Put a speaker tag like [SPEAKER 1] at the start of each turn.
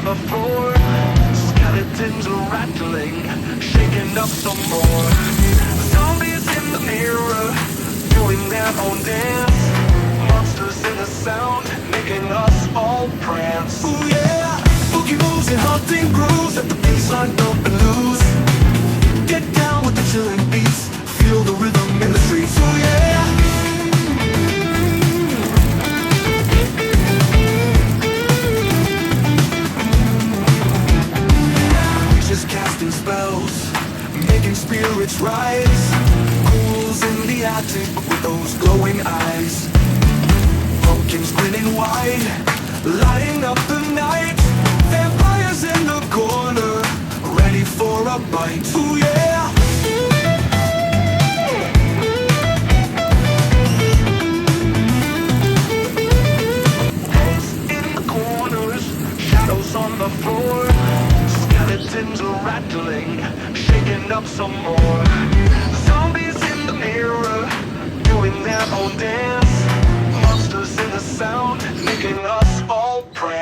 [SPEAKER 1] on the floor. Skeletons are rattling, shaking up some more. Zombies in the mirror, doing their own dance. Monsters in the sound, making us all prance. Ooh yeah, boogie moves and haunting grooves. Let the bassline bump and lose. Get down with the chilling beats, feel the rhythm in the streets. Ooh yeah. Just casting spells, making spirits rise. Ghouls in the attic with those glowing eyes. Pumpkins grinning wide, lighting up the night. Vampires in the corner, ready for a bite. Ooh yeah. Heads in the corners, shadows on the floor. Skeletons are rattling, shaking up some more. Zombies in the mirror, doing their own dance. Monsters in the sound, making us all pray.